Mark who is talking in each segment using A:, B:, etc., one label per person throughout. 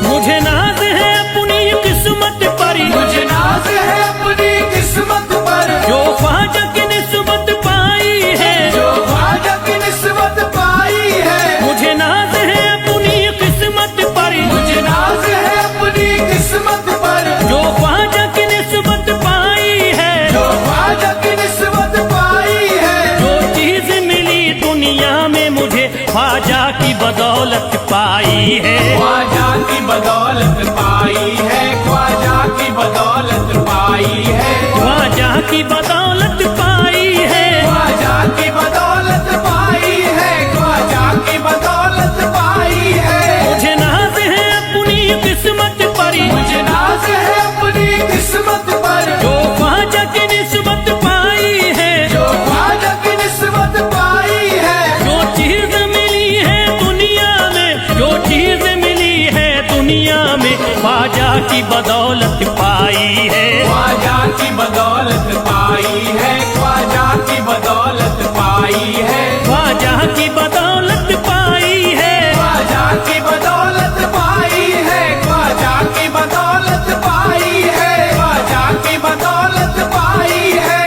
A: मुझे नाज है अपनी किस्मत पर,
B: मुझे नाज है अपनी किस्मत पर,
A: जो ख्वाजा की निस्बत पाई है,
B: जो ख्वाजा की निस्बत पाई है।
A: मुझे नाज है अपनी किस्मत पर,
B: मुझे नाज है अपनी किस्मत पर,
A: जो ख्वाजा की निस्बत पाई है,
B: जो ख्वाजा की निस्बत पाई है।
A: जो चीज मिली दुनिया में मुझे ख्वाजा की बदौलत पाई है,
B: ख्वाजा की बदौलत पाई है, ख्वाजा की बदौलत पाई है,
A: ख्वाजा की बदौलत पाई है,
B: ख्वाजा की बदौलत पाई है, ख्वाजा की बदौलत पाई है।
A: मुझे नाज है अपनी किस्मत पर,
B: मुझे नाज है अपनी किस्मत पर,
A: जो ख्वाजा की निस्बत पाई है,
B: जो ख्वाजा की निस्बत पाई है।
A: जो चीज मिली है दुनिया में, जो चीज मिली है दुनिया में ख्वाजा की बदौलत पाई है,
B: ख्वाजा की बदौलत पाई है, ख्वाजा की बदौलत पाई है,
A: ख्वाजा की बदौलत पाई है,
B: ख्वाजा की बदौलत पाई है, ख्वाजा की बदौलत पाई है, ख्वाजा की बदौलत पाई है।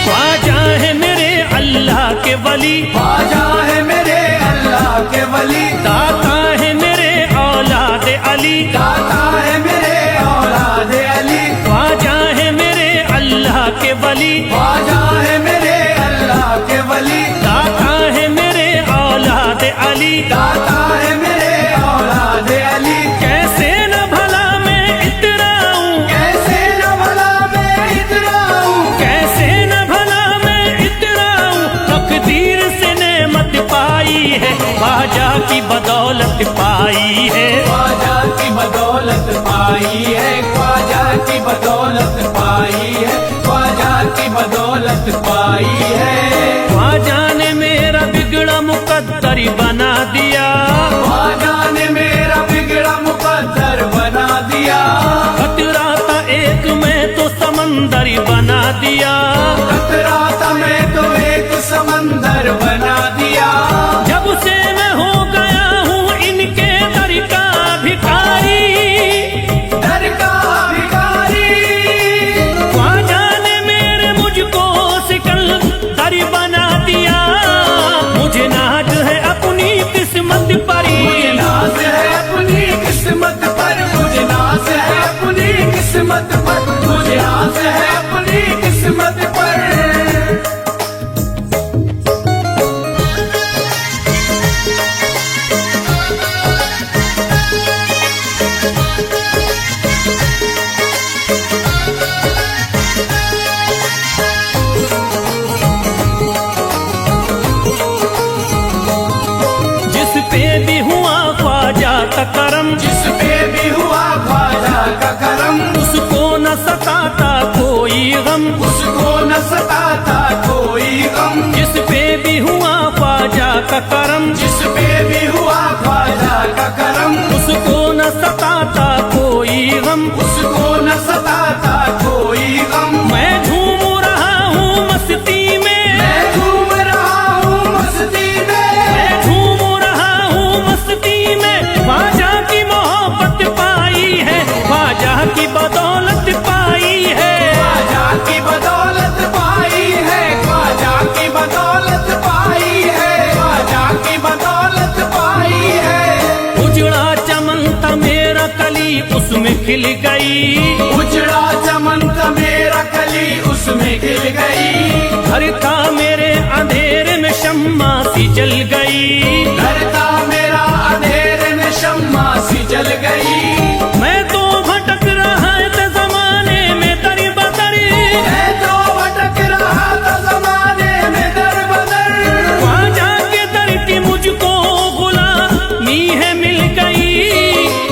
A: ख्वाजा है मेरे अल्लाह के वली,
B: ख्वाजा है मेरे अल्लाह के वली,
A: दाता है मेरे औलाद अली,
B: दाता है मेरे औलाद अली,
A: ख्वाजा है मेरे अल्लाह के वली,
B: ख्वाजा है मेरे अल्लाह के वली,
A: दाता है मेरे औलाद अली।
B: दाता है मेरे औलाद अली।
A: कैसे न भला मैं इतराऊं,
B: कैसे न भला मैं इतराऊं,
A: कैसे न भला मैं इतराऊं, तकदीर से नेमत पाई है, ख्वाजा की बदौलत पाई है,
B: ख्वाजा की बदौलत पाई है, ख्वाजा की बदौलत पाई है, ख्वाजा की बदौलत पाई है।
A: ख्वाजा ने मेरा बिगड़ा मुकद्दर बना दिया,
B: ख्वाजा ने मेरा बिगड़ा मुकद्दर बना दिया,
A: खतरा था एक मैं तो समंदर बना दिया,
B: खतरा था मैं तो एक समंदर बना दिया।
A: जब से मैं हो गया हूँ इनके दर का भिखारी,
B: दर का भिखारी,
A: ख्वाजा ने मेरे मुझको सिकंदर बना दिया। मुझे नाज है अपनी किस्मत पर,
B: मुझे नाज है अपनी किस्मत पर, मुझे नाज है अपनी किस्मत पर, मुझे नाज है अपनी किस्मत पर।
A: जिस पे भी हुआ ख्वाजा का करम,
B: जिस पे भी हुआ ख्वाजा का करम,
A: उसको न सताता कोई गम,
B: उसको न सताता कोई गम।
A: जिस पे भी हुआ ख्वाजा का करम,
B: जिस पे भी हुआ ख्वाजा का करम,
A: उसको न सताता कोई गम।
B: उसको न सताता कोई गम।
A: मैं झूम रहा हूँ मस्ती में,
B: मैं झूम रहा हूँ मस्ती में,
A: मैं झूम रहा हूँ मस्ती में, ख्वाजा की मोहब्बत पाई है, ख्वाजा की बदौलत पाई है,
B: ख्वाजा की बदौलत पाई है, ख्वाजा की बदौलत पाई है, ख्वाजा की बदौलत पाई है।
A: उजड़ा चमन था मेरा कली उसमें खिल गई,
B: उजड़ा चमन था मेरा कली उसमें खिल गई।
A: घर था मेरे अंधेरे में शम्मा सी जल गई,
B: घर था मेरा अंधेरे में शम्मा सी जल गई।
A: मैं तो भटक रहा था जमाने में दर बदर,
B: मैं तो भटक रहा था जमाने में दर बदर।
A: ख्वाजा के दर की मुझको गुलामी है मिल गई।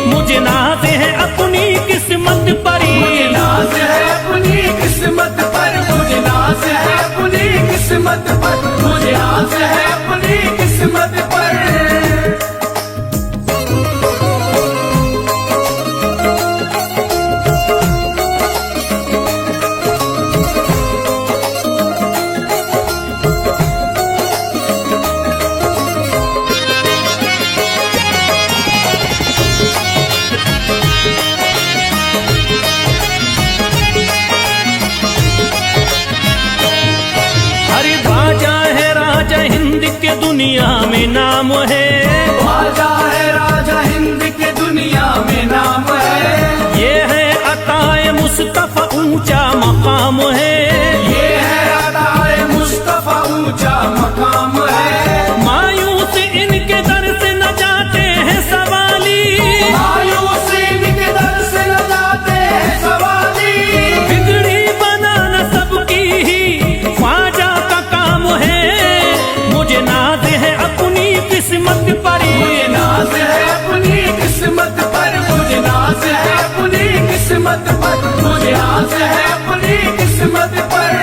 A: मुझे नाज है अपनी
B: नाज है अपनी किस्मत पर।
A: हरि ध्वजा है राजा हिंद के दुनिया में नाम है।
B: ख्वाजा है राजा हिंद के दुनिया में नाम है।
A: ये है अताए मुस्तफा ऊंचा मकाम है।
B: ये है अताए मुस्तफा ऊंचा मकाम है।
A: मायूस इनके दर से न जाते हैं सवाली।
B: मायूस इनके दर से न जाते हैं सवाली।
A: बिगड़ी बनाना सबकी ही ख्वाजा का काम है। मुझे नाज है अपनी किस्मत पर।
B: मुझे नाज है अपनी किस्मत पर। मुझे नाज है अपनी किस्मत पर। मुझे नाज है अपनी किस्मत पर।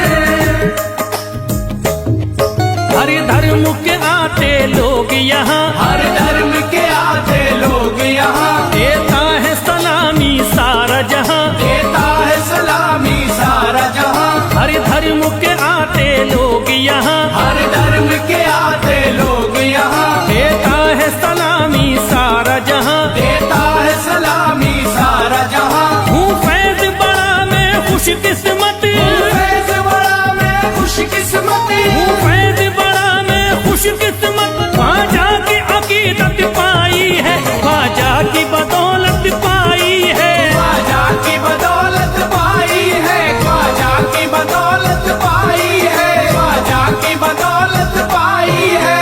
A: हर धर्म के आते लोग यहाँ।
B: हर धर्म के आते लोग यहाँ।
A: देता है सलामी सारा जहाँ।
B: देता है सलामी सारा जहाँ।
A: हर धर्म के आते लोग यहाँ।
B: हर धर्म के आते लोग यहाँ।
A: देता है सलामी सारा जहाँ।
B: देता है सलामी सारा जहाँ।
A: हूँ फैज बड़ा मैं खुश किस्मत।
B: फैज बड़ा मैं खुश किस्मत।
A: हूँ फैज बड़ा मैं खुश किस्मत। ख्वाजा की अकीदत पाई है। ख्वाजा की बदौलत पाई है।
B: ख्वाजा की बदौलत पाई है। ख्वाजा की बदौलत पाई है। ख्वाजा की बदौलत पाई है।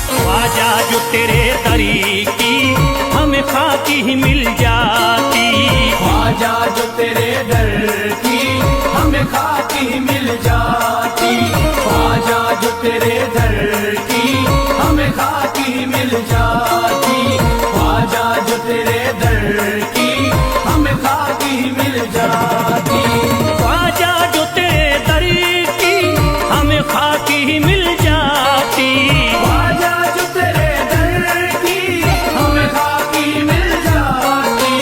A: ख्वाजा जो तेरे तरीकी हमें खाकी ही मिल जाती।
B: ख्वाजा जो तेरे दर की हमें खाकी मिल जाती। ख्वाजा जो तेरे दर की हमें खाकी मिल जाती। ख्वाजा जो तेरे दर की हमें खाकी मिल जाती।
A: ख्वाजा जो तेरे तरीकी हमें खाकी ही मिल जाती।
B: ख्वाजा जो तेरे दर की हमें खाकी मिल जाती।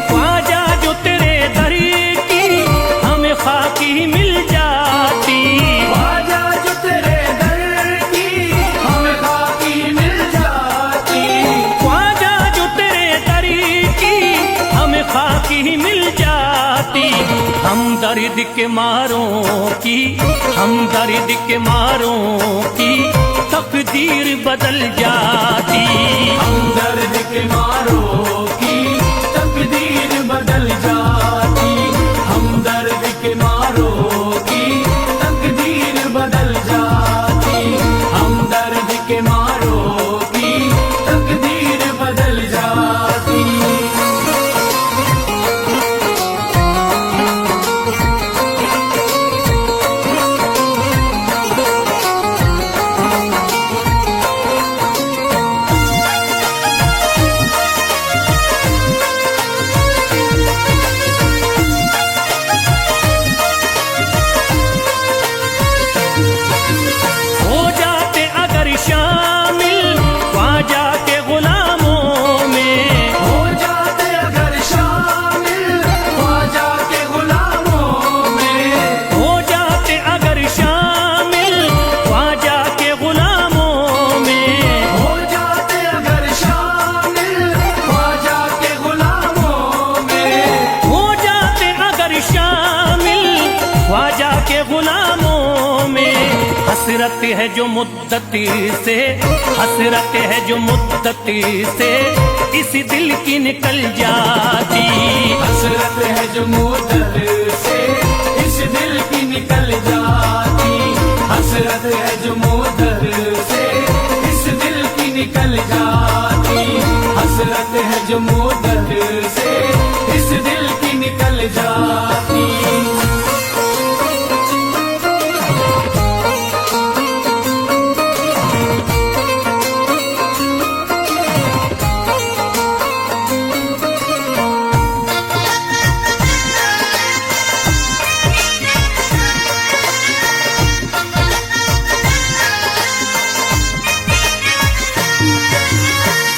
A: ख्वाजा जो तेरे तरीकी हमें खाकी ही मिल जाती।
B: ख्वाजा जो तेरे दर की हमें खाकी मिल जाती।
A: ख्वाजा जो तेरे तरीकी हमें खाकी ही मिल जाती। हम दर्द के मारों की, हम दर्द के मारों की तकदीर बदल जाती।
B: हम दर्द के मारों की तकदीर बदल जाती। हम दर्द के मारों की तकदीर बदल जाती। हम दर्द के मारों की तकदीर बदल जाती।
A: हो जाते अगर शामिल ख्वाजा के गुलामों में।
B: हो जाते अगर शामिल ख्वाजा के गुलामों में।
A: हो जाते अगर शामिल ख्वाजा के गुलामों में।
B: हो जाते अगर शामिल ख्वाजा के गुलामों में।
A: हो जाते अगर शामिल ख्वाजा के गुलामों में। हसरत है जो मुद्दती से, हसरत है जो मुद्दती से इस दिल की निकल जाती।
B: हसरत है जो मुद्दत से इस दिल की निकल जाती। हसरत है जो मुद्दत से इस दिल की निकल जाती। हसरत है जो मुद्दत से इस दिल की निकल जाती।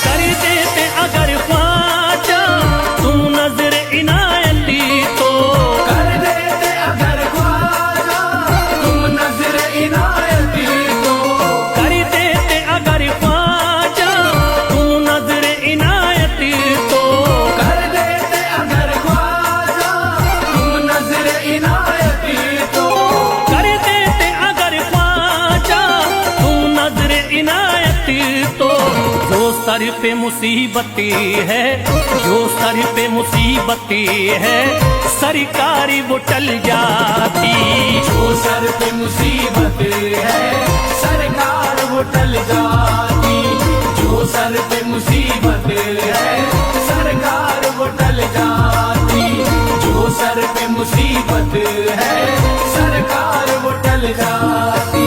A: कर देते अगर ख्वाजा तुम नजर इनायती तो,
B: कर देते अगर ख्वाजा तुम नजर इनायती तो,
A: कर देते अगर ख्वाजा तुम नजर इनायती तो,
B: कर देते अगर ख्वाजा तुम नजर इनायती तो,
A: कर देते अगर ख्वाजा तुम नजर इनायती तो। जो सर पे मुसीबती है, जो सर पे मुसीबती है, सरकारी वो टल जाती।
B: जो सर पे मुसीबत है सरकार वो टल जाती। जो सर पे मुसीबत है सरकार वो टल जाती। जो सर पे मुसीबत है सरकार वो टल जाती।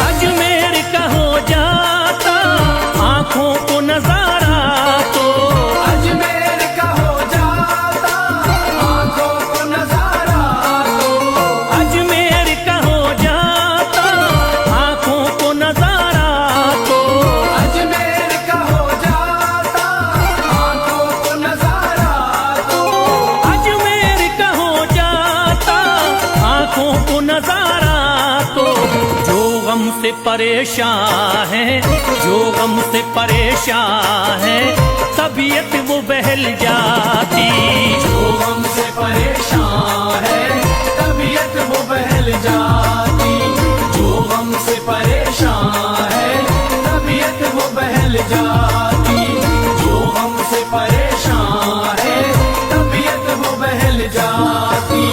A: अजमेर का हो जाता आंखों को नजारा तो,
B: अजमेर का हो जाता आंखों को नजारा तो,
A: अजमेर का हो जाता आंखों को नजारा तो,
B: अजमेर का हो जाता आंखों को नजारा तो,
A: अजमेर का हो जाता आंखों को नजारा तो। जो गम से परेशान है, जो गम से परेशान है, तबीयत वो बहल जाती।
B: जो हमसे परेशान है तबीयत वो बहल जाती। जो हमसे परेशान है तबीयत वो बहल जाती। जो हमसे परेशान है तबीयत वो बहल जाती।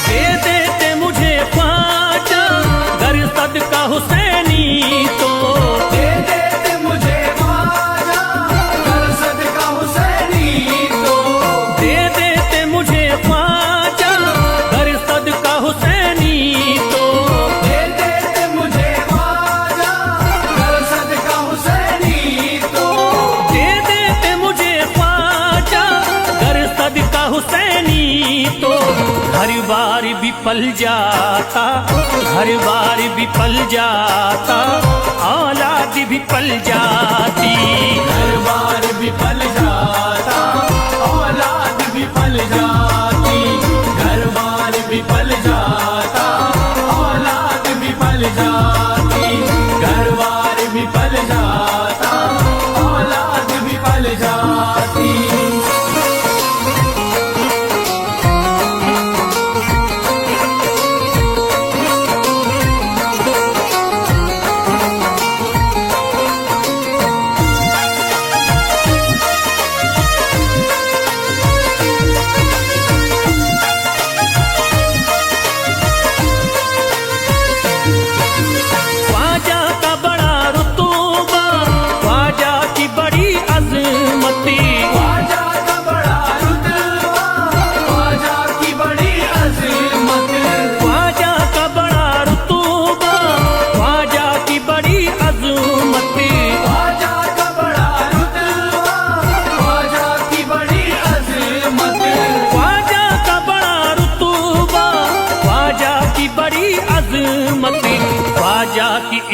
A: दे देते मुझे ख्वाजा गर सदका हुसैनी तो,
B: दे देते मुझे ख्वाजा कर सदका हुसैनी तो,
A: दे देते मुझे ख्वाजा गर सदका हुसैनी तो,
B: दे देते मुझे ख्वाजा कर सदका हुसैनी तो,
A: दे देते मुझे ख्वाजा गर सदका हुसैनी तो। घर बार भी पल जाता, घर बार भी पल जाता, औलाद भी पल जाती।
B: घर बार भी पल जाता औलाद भी पल जाती। घर बार भी पल जाता औलाद भी पल जाती। घर बार भी पल जाता औलाद भी पल जाती।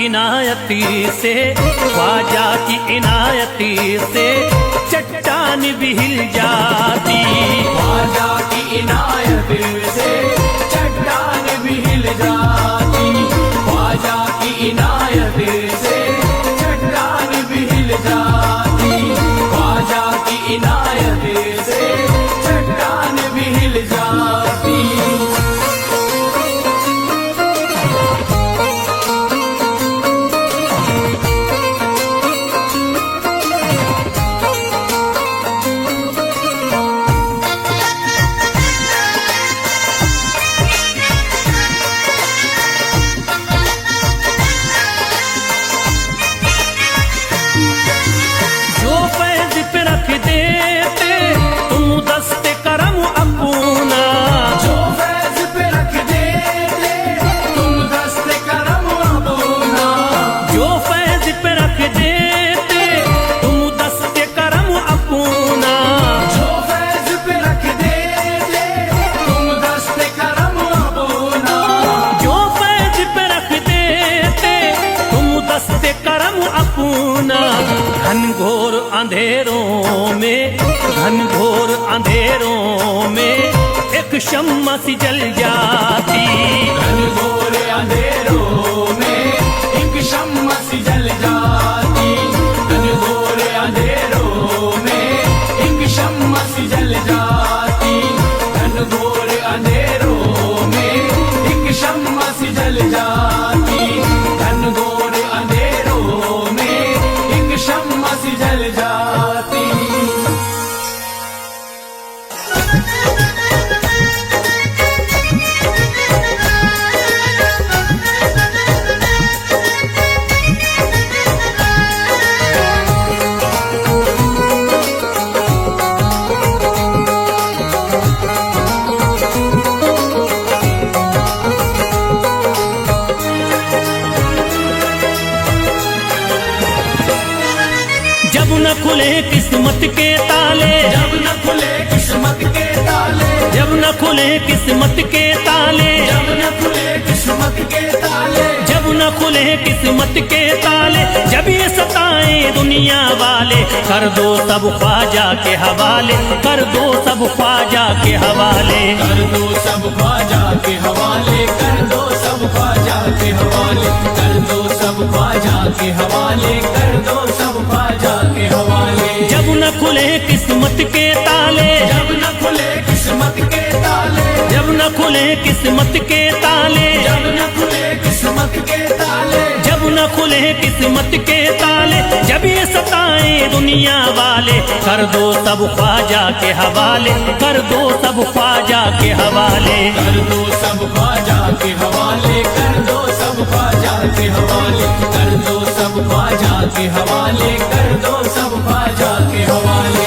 A: इनायती से, ख्वाजा की इनायती से चट्टान भी हिल जाती।
B: ख्वाजा की इनायत से चट्टान भी हिल जाती। ख्वाजा की इनायत से चट्टान भी हिल जाती। ख्वाजा की इनायत से चट्टान भी हिल जाती।
A: जो फैज पे रख देते तुम दस्ते करम अपना,
B: जो फैज पे रख देते तुम दस्ते करम अपना।
A: जो फैज पे रख देते तुम दस्ते करम अपना,
B: जो फैज पे रख देते तुम दस्ते करम अपना।
A: जो फैज पे रख देते तुम दस्ते करम अपना। घनघोर अंधेरों में, घनघोर अंधेरों में एक शम्मा सी जल जाती।
B: घनघोर अंधेरों में एक शम्मा सी जल जाती। घनघोर अंधेरों में एक शम्मा सी जल जाती। घनघोर अंधेरों में एक शम्मा सी जल जाती। घनघोर अंधेरों में एक शम्मा सी जल जाती।
A: जब न खुले किस्मत के ताले,
B: जब न खुले किस्मत के ताले,
A: जब न खुले किस्मत के ताले,
B: जब न खुले किस्मत के ताले,
A: जब न खुले किस्मत के ताले, जब ये सताए दुनिया वाले, कर दो सब ख्वाजा के हवाले, कर दो सब ख्वाजा के हवाले।
B: कर दो सब ख्वाजा के हवाले, कर दो सब ख्वाजा के हवाले, कर दो सब ख्वाजा के हवाले, कर दो सब ख्वाजा के हवाले।
A: जब न खुले किस्मत के ताले,
B: जब न खुले किस्मत के ताले,
A: जब न खुले किस्मत के ताले,
B: जब न खुले किस्मत के ताले,
A: जब न खुले किस्मत के ताले, जब ये सताए दुनिया वाले, कर दो सब ख्वाजा के हवाले, कर दो सब ख्वाजा के हवाले।
B: कर दो सब ख्वाजा के हवाले, कर दो सब ख्वाजा के हवाले, कर दो सब ख्वाजा के हवाले, कर दो सब ख्वाजा के हवाले।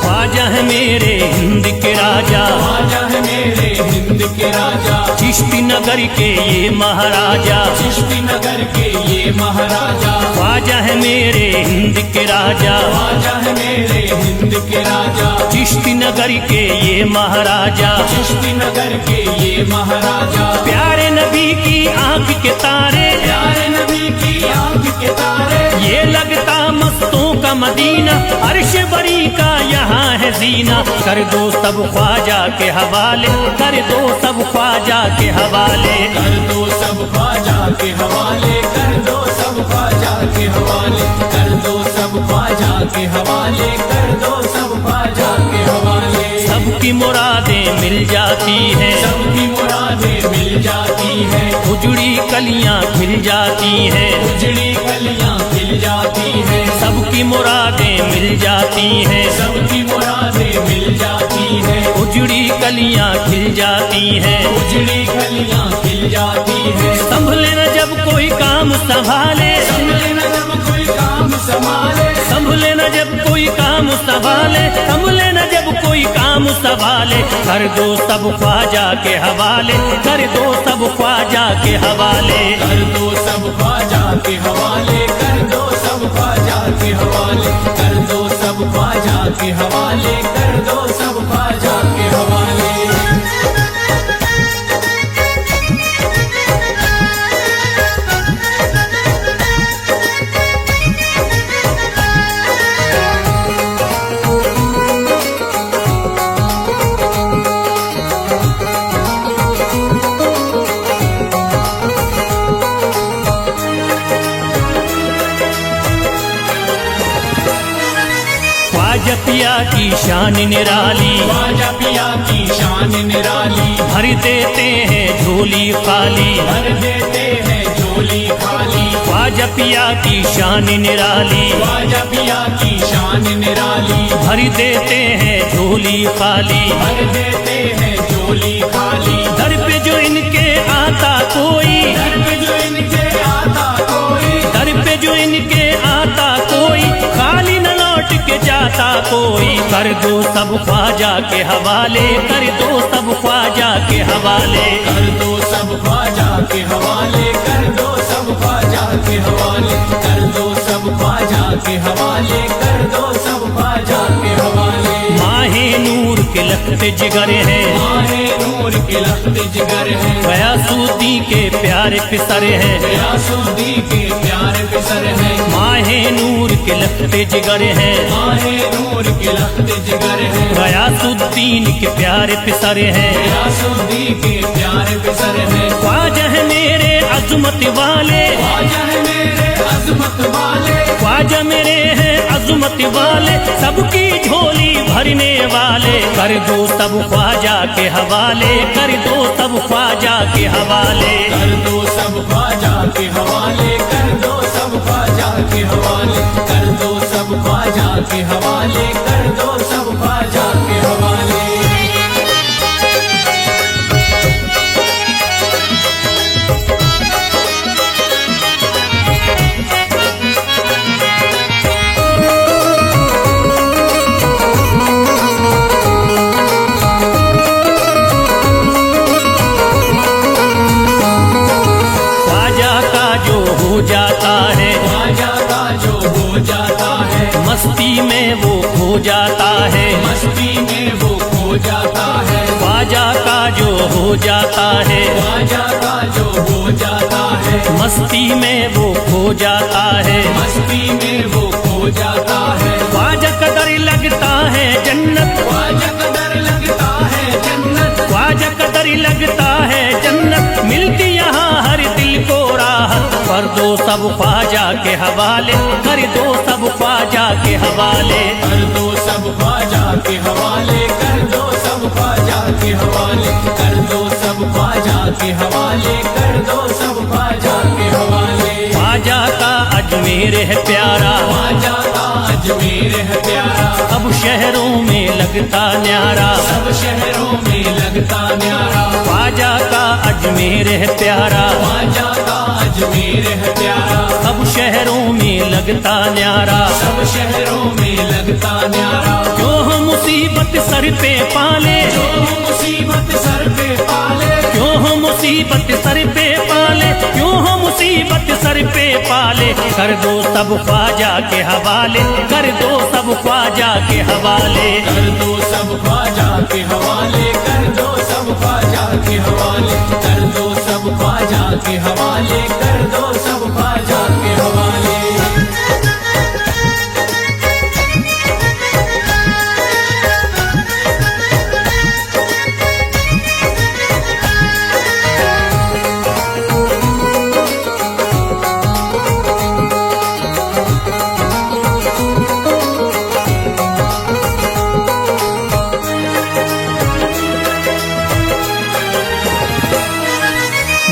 A: ख्वाजा है मेरे हिंद के राजा,
B: ख्वाजा है मेरे हिंद के राजा,
A: चिश्ती नगर के ये महाराजा,
B: चिश्ती नगर के ये महाराजा।
A: ख्वाजा है मेरे हिंद के राजा,
B: ख्वाजा है मेरे हिंद के राजा,
A: चिश्ती नगर के ये महाराजा।
B: चिश्ती नगर के ये महाराजा।
A: प्यारे नबी की आंख के तारे,
B: प्यारे नबी की आंख के तारे,
A: ये लगता मस्तों का मदीना, अर्श बरी का यहाँ है जीना। कर दो सब ख्वाजा के हवाले, कर दो सब ख्वाजा के हवाले।
B: कर दो सब ख्वाजा के हवाले, कर दो सब ख्वाजा के हवाले, कर दो सब ख्वाजा के हवाले, कर दो सब ख्वाजा के हवाले।
A: सबकी मुरादें मिल जाती हैं,
B: सबकी मुरादें मिल जाती हैं,
A: उजड़ी कलियां खिल जाती हैं,
B: उजड़ी कलियां खिल जाती हैं।
A: सबकी मुरादें मिल जाती हैं,
B: सबकी मुरादें मिल जाती हैं,
A: उजड़ी कलियां खिल जाती हैं।
B: उजड़ी कलियां खिल जाती हैं।
A: संभले न जब कोई काम संभाले,
B: संभले न जब कोई काम संभाले,
A: संभले न जब कोई काम संभाले, संभले न जब कोई काम संभाले, कर दो सब ख्वाजा के हवाले, कर दो सब ख्वाजा के हवाले,
B: कर दो सब ख्वाजा के हवाले, कर दो सब ख्वाजा के हवाले, कर दो सब ख्वाजा के हवाले, कर दो सब ख्वाजा के हवाले।
A: ख्वाजा पिया की शान निराली,
B: ख्वाजा पिया की शान निराली,
A: भर देते हैं झोली खाली,
B: भर देते हैं झोली खाली।
A: ख्वाजा पिया की शान निराली,
B: ख्वाजा पिया की शान निराली,
A: भर देते हैं झोली खाली,
B: भर देते हैं झोली खाली।
A: दर पे जो इनके आता कोई,
B: दर पे जो इनके आता कोई,
A: दर पे जो इनके आता कोई, खाली न लौट के जाता कोई, कर दो सब ख्वाजा के हवाले, कर दो सब ख्वाजा के हवाले,
B: कर दो सब ख्वाजा के हवाले, कर दो सब ख्वाजा के हवाले, कर दो सब ख्वाजा के हवाले, कर दो सब ख्वाजा के हवाले।
A: माहे नूर के लखते जिगर है,
B: माहे नूर के लखते जिगर है,
A: गयासुद्दी के प्यारे पिसर है,
B: गयासुद्दी के प्यारे पिसर है,
A: माहे नूर के लखते जिगर है,
B: माहे नूर के लखते जिगर है,
A: गयासुद्दीन के प्यारे पिसर है,
B: गयासुद्दी के प्यारे पिसर है।
A: ख्वाजा है मेरे अजमत वाले,
B: ख्वाजा है मेरे अजमत वाले,
A: ख्वाजा मेरे हैं अजमत वाले, सबकी झोली भरने वाले, कर दो सब ख्वाजा के हवाले, कर दो सब ख्वाजा के हवाले,
B: कर दो सब ख्वाजा के हवाले, कर दो सब ख्वाजा के हवाले, कर दो सब ख्वाजा के हवाले, कर दो सब ख्वाजा के हवाले।
A: हो जाता है,
B: ख्वाजा का जो हो जाता है,
A: मस्ती में वो खो जाता है,
B: मस्ती में वो खो जाता है,
A: ख्वाजा का जो हो जाता है,
B: ख्वाजा का जो हो जाता है,
A: मस्ती में वो खो जाता है,
B: मस्ती में वो खो जाता है।
A: ख्वाजा कदर लगता है जन्नत,
B: ख्वाजा कदर लगता है जन्नत,
A: ख्वाजा कदर लगता है जन्नत, मिलती यहाँ हर दिल को राहत, कर दो सब ख्वाजा के हवाले, कर दो सब ख्वाजा के हवाले,
B: कर दो सब ख्वाजा के हवाले, कर दो सब ख्वाजा के हवाले, कर दो सब ख्वाजा के हवाले, कर दो सब ख्वाजा के हवाले।
A: ख्वाजा का अजमेर है प्यारा,
B: ख्वाजा का अजमेर है प्यारा,
A: सब शहरों में लगता न्यारा,
B: सब शहरों में लगता न्यारा।
A: ख्वाजा का अजमेर है प्यारा,
B: ख्वाजा का अजमेर है प्यारा,
A: सब शहरों में लगता न्यारा,
B: सब शहरों में लगता न्यारा।
A: जो हम मुसीबत सर पे पाले,
B: जो मुसीबत सर पे पाले,
A: क्यों हम मुसीबत सर पे पाले, क्यों हम मुसीबत सर पे पाले, कर दो सब ख्वाजा के हवाले, कर दो सब ख्वाजा के हवाले,
B: कर दो सब ख्वाजा के हवाले, कर दो सब ख्वाजा के हवाले, कर दो सब ख्वाजा के हवाले, कर दो सब ख्वाजा के हवाले।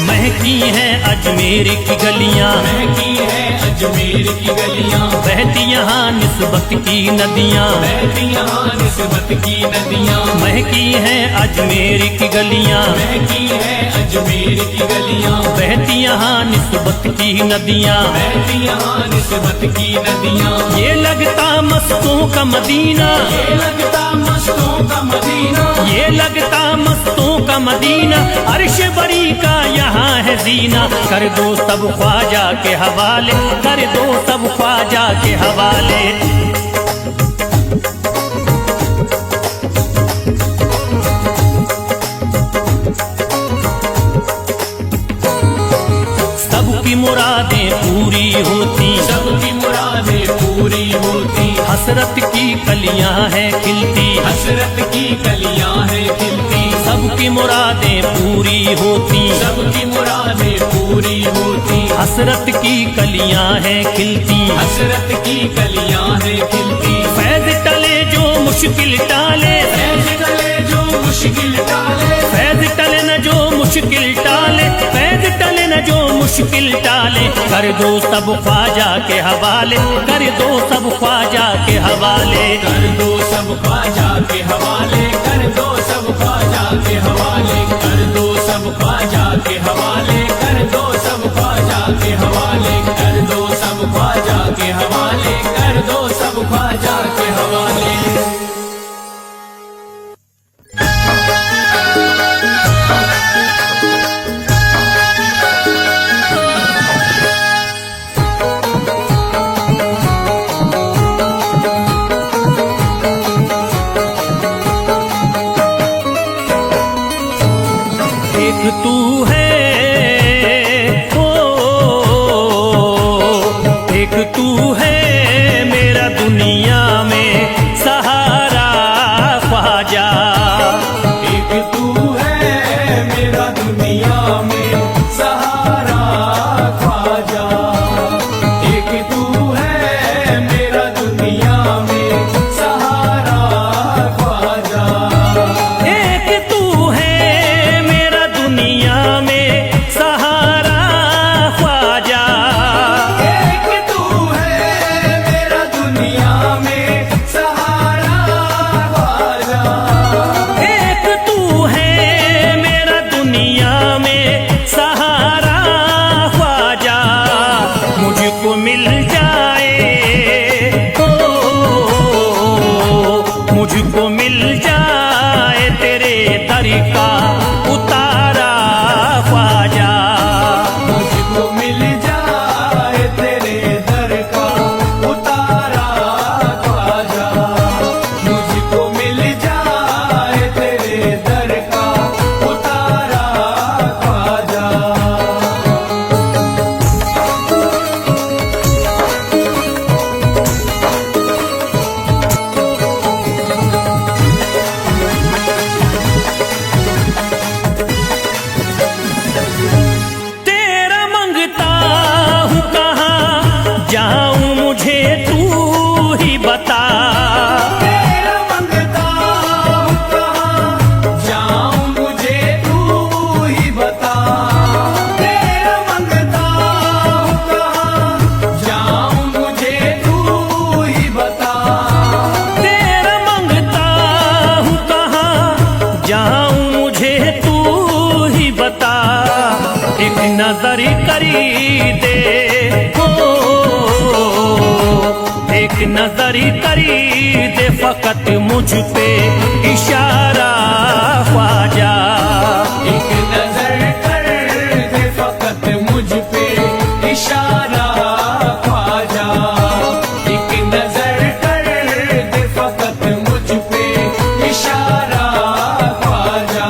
A: महकी हैं अजमेर की गलियां,
B: महकी है अजमेर की गलियां,
A: बहती यहाँ निस्बत की नदियां,
B: बहती यहाँ निस्बत की नदियाँ,
A: महकी हैं अजमेर की गलियां,
B: महकी है अजमेर की गलियाँ,
A: बहती यहाँ निस्बत की नदियां।
B: बहती यहाँ निस्बत की नदियाँ।
A: ये लगता मस्तों का मदीना,
B: ये लगता मस्तों का मदीना,
A: ये लगता मस्तों का मदीना, अर्श बरी का यहाँ है जीना। कर दो सब ख्वाजा के हवाले, कर दो सब ख्वाजा के हवाले। सबकी मुरादें पूरी होती,
B: सबकी मुरादें पूरी होती,
A: हसरत की कलियां हैं खिलती,
B: हसरत की कलियां हैं खिलती,
A: सबकी मुरादें पूरी होती,
B: सबकी मुरादें पूरी होती,
A: हसरत की कलियां हैं खिलती।
B: हसरत की कलियां हैं खिलती।
A: फैज टले जो मुश्किल टाले,
B: फैज टले जो मुश्किल टाले,
A: फैज टले न जो मुश्किल टाले, फैज टले न जो मुश्किल टाले। कर दो सब ख्वाजा के हवाले, कर दो सब ख्वाजा के हवाले।
B: कर दो सब ख्वाजा के हवाले, कर दो सब ख्वाजा के हवाले, कर दो सब ख्वाजा के हवाले, कर दो सब ख्वाजा के हवाले, कर दो सब ख्वाजा के हवाले, कर दो सब ख्वाजा के हवाले।
A: एक तू है ओ, एक तू है मेरा दुनिया में सहारा ख्वाजा।
B: एक तू है मेरा दुनिया में सहारा ख्वाजा, एक तू है मेरा दुनिया में सहारा ख्वाजा,
A: एक तू है मेरा दुनिया में सहारा ख्वाजा।
B: एक तू है मेरा दुनिया में सहारा ख्वाजा,
A: एक तू है मेरा दुनिया में सहारा ख्वाजा। मुझको मिल जाए ओ, मुझको मिल जाए तेरे दर का उतारा ख्वाजा।
B: मुझको मिल जाए तेरे दर का उतारा ख्वाजा, मुझको मिल जाए तेरे दर का उतारा ख्वाजा।
A: तेरा मंगता हूँ कहाँ जाऊँ मुझे तू ही बता।
B: तेरा मंगता हूँ कहाँ जाऊँ मुझे तू ही बता, तेरा मंगता हूँ कहाँ जाऊँ मुझे तू ही बता,
A: तेरा मंगता हूँ कहाँ जाऊँ मुझे तू ही बता। एक नजर करी दे हो, एक नजर करी दे फकत मुझ पे इशारा ख्वाजा।
B: एक नजर कर दे फकत मुझ पे इशारा ख्वाजा, एक नजर कर दे फकत मुझ पे इशारा ख्वाजा।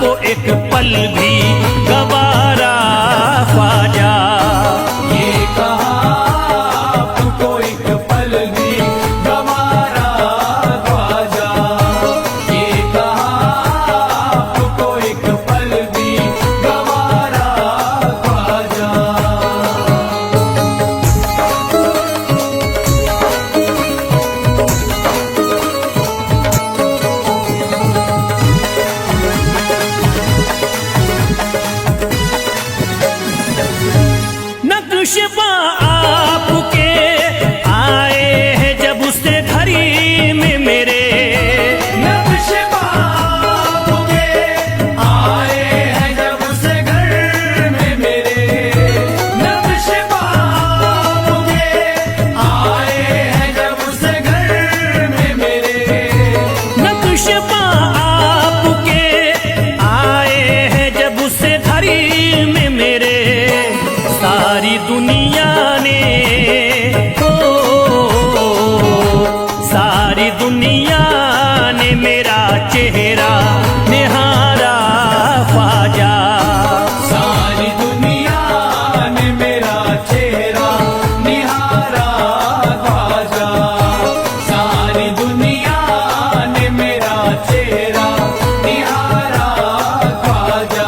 A: को एक पल भी गवारा ख्वाजा।
B: ये कहा आपको एक पल भी गवारा ख्वाजा। ये कहा आपको एक पल भी गवारा ख्वाजा।
A: नक्शबा आपके आए हैं जब उससे घड़ी में मेरे,
B: नक्शबा आपके आए हैं जब से घर में मेरे। नक्शबा आपके आए हैं जब से घर में मेरे।
A: नक्शबा आपके आए हैं जब उससे घड़ी में मेरे। सारी दुनिया ने सारी दुनिया ने मेरा चेहरा निहारा ख्वाजा।
B: सारी दुनिया ने मेरा चेहरा निहारा ख्वाजा। सारी दुनिया ने मेरा चेहरा निहारा ख्वाजा।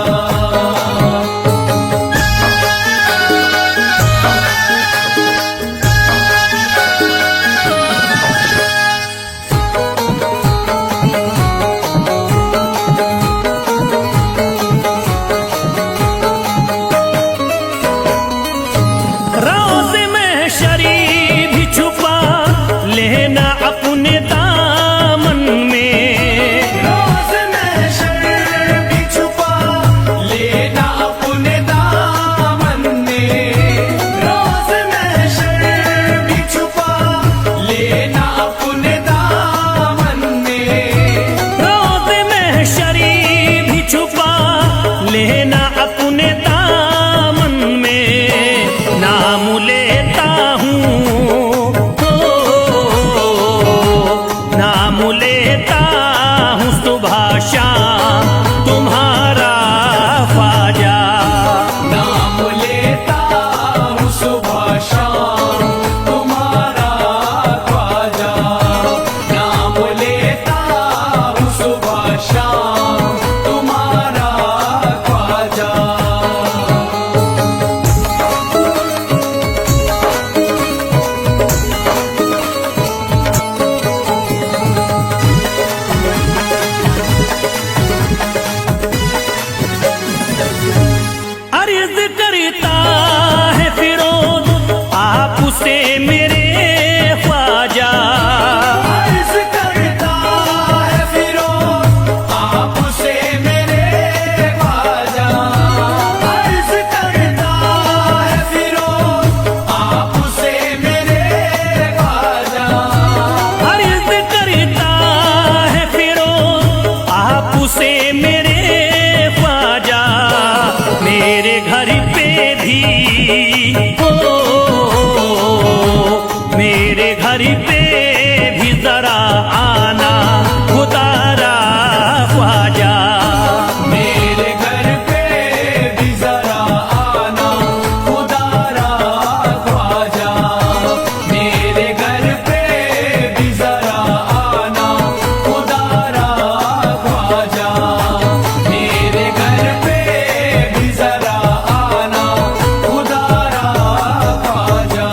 A: रोज़ में शरीफ भी छुपा लेना अपने दामन में।
B: रोज़ में शर्म भी छुपा लेना अपने दामन में। रोज़ में शर्म भी छुपा लेना अपने दामन में।
A: रोज़ में शरीफ भी छुपा लेना अपने दामन में। नाम लेता हूँ नाम लेता हूँ सुबह शाम तुम्हारा ख्वाजा।
B: नाम लेता हूँ सुबह शाम तुम्हारा ख्वाजा। नाम लेता हूँ सुबह शाम तुम्हारा ख्वाजा।
A: अर्ज करता है फिरोज आपसे मेरे ख्वाजा।
B: अर्ज करता है फिरोज आपसे मेरे ख्वाजा। अर्ज करता है फिरोज आपसे मेरे ख्वाजा।
A: अर्ज करता है फिरोज आपसे मेरे ख्वाजा। मेरे घर पे भी मेरे घर पे भी जरा आना खुदारा ख्वाजा।
B: मेरे घर पे भी जरा आना खुदारा ख्वाजा। मेरे घर पे भी जरा आना खुदारा ख्वाजा। मेरे घर पे भी जरा आना खुदारा ख्वाजा।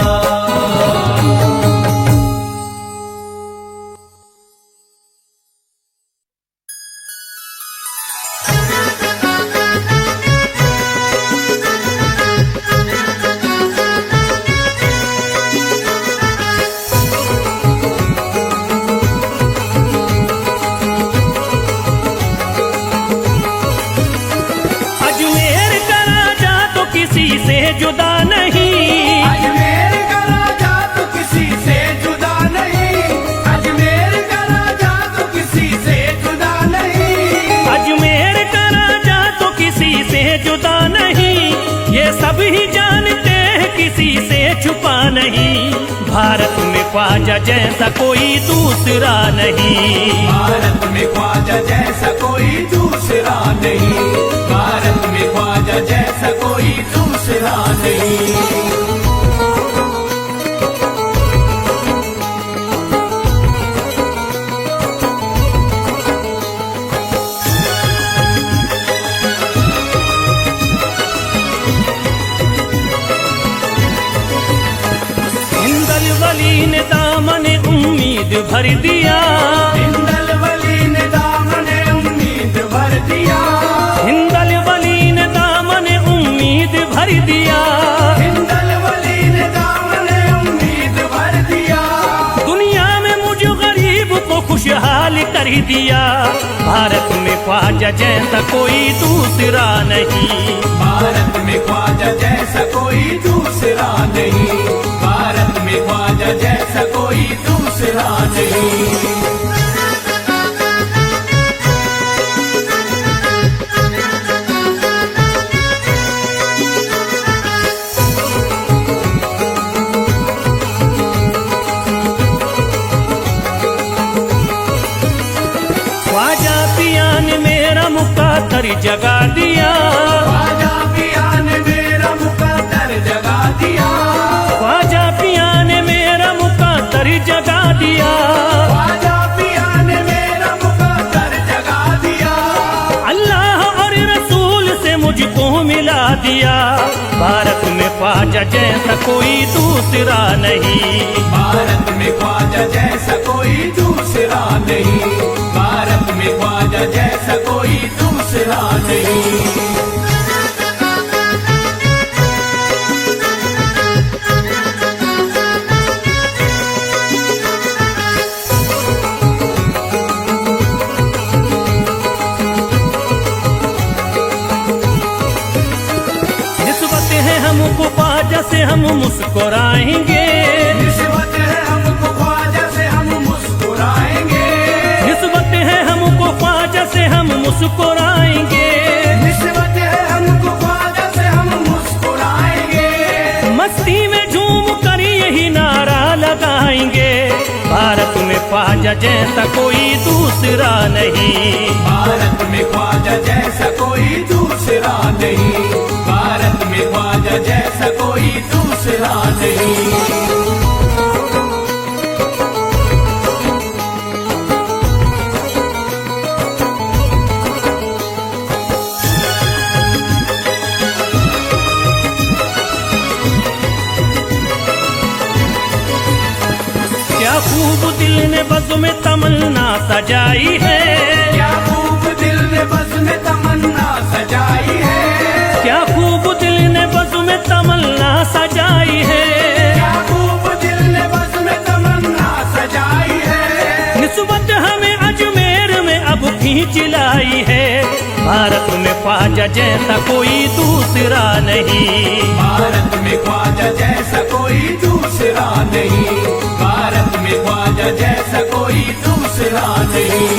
A: अजमेर का राजा तो किसी से जुदा नहीं।
B: अजमेर का राजा तो किसी से जुदा नहीं। अजमेर का राजा तो किसी से जुदा नहीं।
A: अजमेर का राजा तो किसी से जुदा नहीं। ये सब ही जानते हैं किसी से छुपा नहीं। भारत में ख्वाजा जैसा कोई दूसरा नहीं।
B: भारत में ख्वाजा जैसा कोई दूसरा दूसरा नहीं, भारत में ख्वाजा जैसा कोई दूसरा नहीं।
A: वली ने दामने उम्मीद भर दिया,
B: हिंदल वली ने दामने उम्मीद भर दिया,
A: हिंदल वली ने दामने उम्मीद भर दिया,
B: हिंदल वली ने दामने उम्मीद भर दिया।
A: दुनिया में मुझ गरीब को खुशहाल कर दिया, भारत में ख्वाजा जैसा कोई दूसरा नहीं,
B: भारत में ख्वाजा जैसा कोई दूसरा नहीं, भारत में ख्वाजा जैसा कोई दूसरा नहीं।
A: ख्वाजा पिया ने मेरा मुकद्दर जगा दिया,
B: ख्वाजा पिया ने मेरा मुकद्दर जगा दिया,
A: ख्वाजा पिया ने मेरा मुकद्दर जगा दिया,
B: ख्वाजा पिया ने मेरा मुकद्दर जगा दिया।
A: अल्लाह और रसूल से मुझको मिला दिया, भारत में ख्वाजा जैसा कोई दूसरा नहीं,
B: भारत में ख्वाजा जैसा कोई दूसरा नहीं, भारत में ख्वाजा जैसा कोई दूसरा नहीं।
A: निस्बत है हमको ख्वाजा से हम मुस्कुराएंगे,
B: निस्बत है हमको ख्वाजा से हम मुस्कुराएंगे,
A: निस्बत है हमको ख्वाजा से हम मुस्कुराएंगे,
B: निस्बत है हमको ख्वाजा से हम मुस्कुराएंगे।
A: मस्ती में झूम कर यही नारा लगाएंगे, भारत में ख्वाजा जैसा कोई दूसरा नहीं,
B: भारत में ख्वाजा जैसा कोई दूसरा नहीं, भारत में ख्वाजा जैसा कोई दूसरा नहीं।
A: क्या खूब दिल ने बज़्म में तमन्ना सजाई है,
B: क्या खूब दिल ने बज़्म में तमन्ना सजाई है,
A: क्या खूब दिल ने बज़्म में तमन्ना सजाई है,
B: क्या खूब दिल ने बज़्म में तमन्ना सजाई है।
A: निस्बत हमें अजमेर में अब खींच लाई है, भारत में ख्वाजा जैसा कोई दूसरा नहीं,
B: भारत में ख्वाजा जैसा कोई दूसरा नहीं, भारत में ख्वाजा जैसा कोई दूसरा नहीं।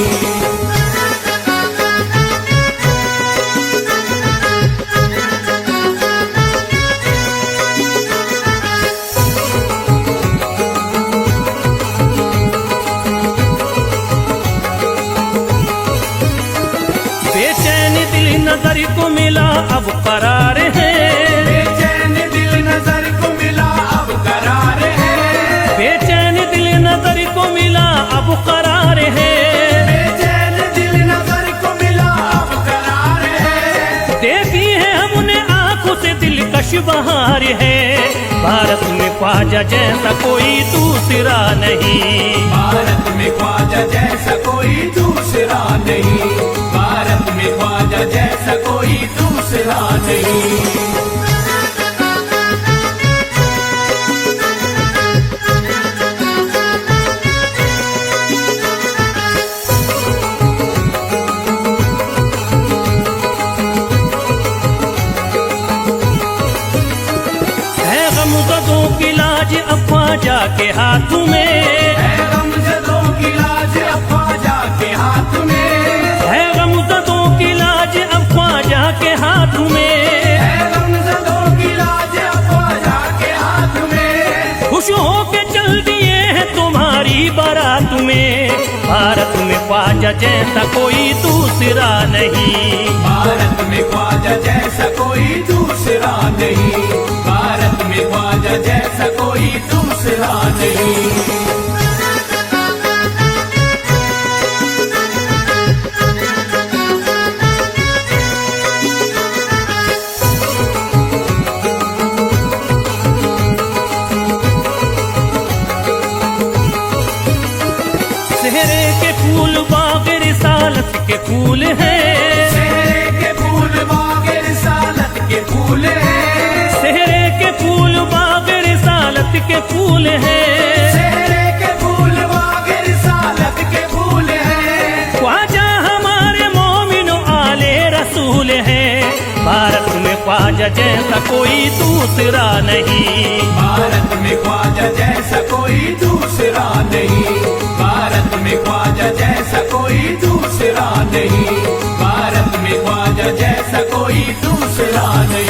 A: बेचैन दिल नजर को मिला अब करार है,
B: बेचैन दिल नजर को मिला अब करार है,
A: बेचैन दिल नजर को मिला अब करार है,
B: बेचैन दिल नजर को मिला अब करार है।
A: देखी है हमने आंखों से दिलकश बहार है, भारत में ख्वाजा जैसा कोई दूसरा नहीं,
B: भारत में ख्वाजा जैसा कोई दूसरा नहीं, भारत में ख्वाजा जैसा कोई दूसरा नहीं।
A: है गमज़दों की लाज अब ख्वाजा के हाथ में,
B: है गमज़दों की लाज अब ख्वाजा के हाथ में,
A: है गमज़दों की लाज अब ख्वाजा के हाथ में,
B: है गमज़दों की लाज अब ख्वाजा के हाथ में।
A: खुश होके चल दिए हैं तुम्हारी बारात में, भारत में ख्वाजा जैसा कोई दूसरा नहीं।
B: भारत में ख्वाजा जैसा कोई दूसरा नहीं, भारत में ख्वाजा जैसा कोई दूसरा नहीं।
A: सेहरे के फूल बाग रिसालत के फूल हैं,
B: सेहरे के फूल बाग रिसालत के फूल हैं,
A: सेहरे के फूल बाग रिसालत के फूल हैं,
B: सेहरे के फूल बाग रिसालत के फूल हैं।
A: ख्वाजा हमारे मोमिनो आले रसूल हैं। भारत में ख्वाजा जैसा कोई दूसरा नहीं।
B: भारत में ख्वाजा जैसा कोई दूसरा नहीं, भारत में ख्वाजा जैसा कोई दूसरा नहीं, भारत में ख्वाजा जैसा कोई दूसरा नहीं।